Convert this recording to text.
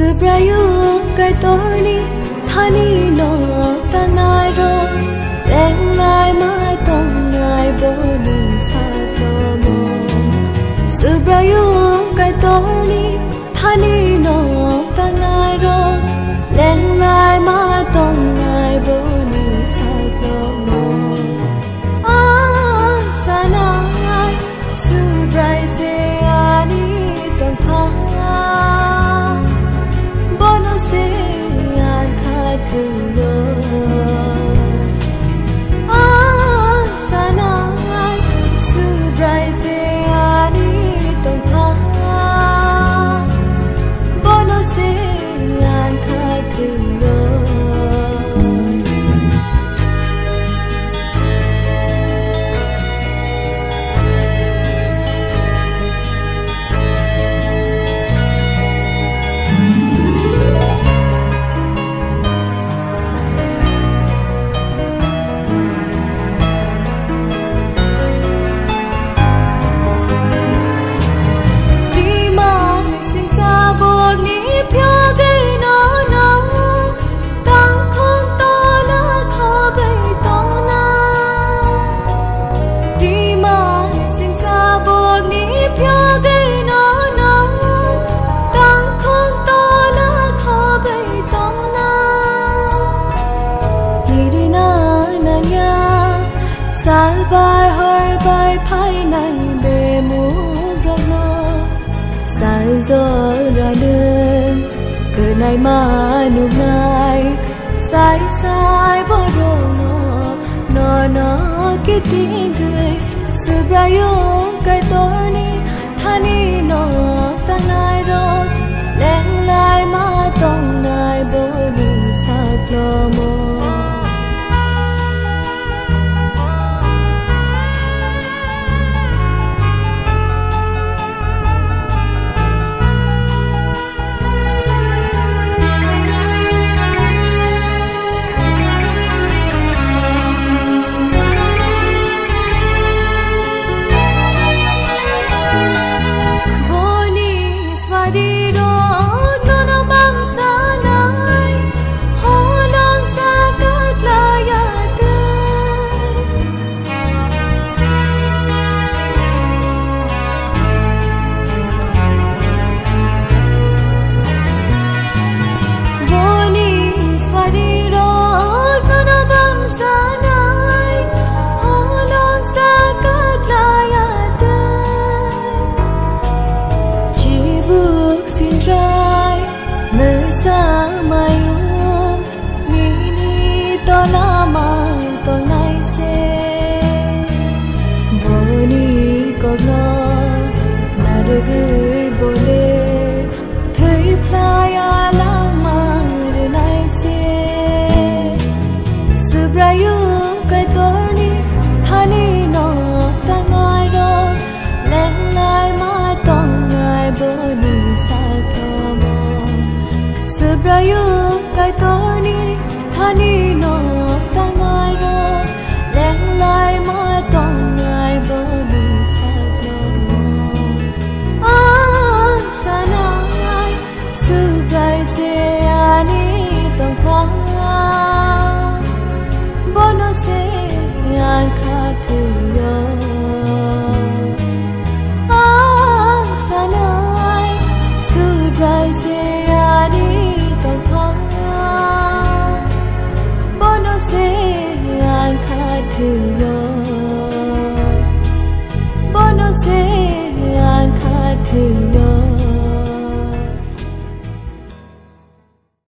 Subrayu kai torni thani no tanai ro leng ngai mai tong ngai boni sa tomo Subrayu kai torni thani no tanai ro leng ngai mai tong ngai boni sa tomo sanai Subrai se ani tong pha Salbai har bai phai nai be mu rano Sal zo ra đơn Cơ nai ma nu nai Sai sai bo ro no ki ting gui Subrayu kai torni thani no tanai ro Leng nai ma tong nai bo ni sa klomo Gửi bole thấy playa lang mar nai se Subrayu kai torni thani no tangai ro leng nai ma tong ngai boni sa tomo Subrayu kai torni thani no tangai ro leng nai ma tong ngai boni Subrai se ani tong pha bono se yan kha thu yo sanai Subrai se ani tong pha bono se yan kha thu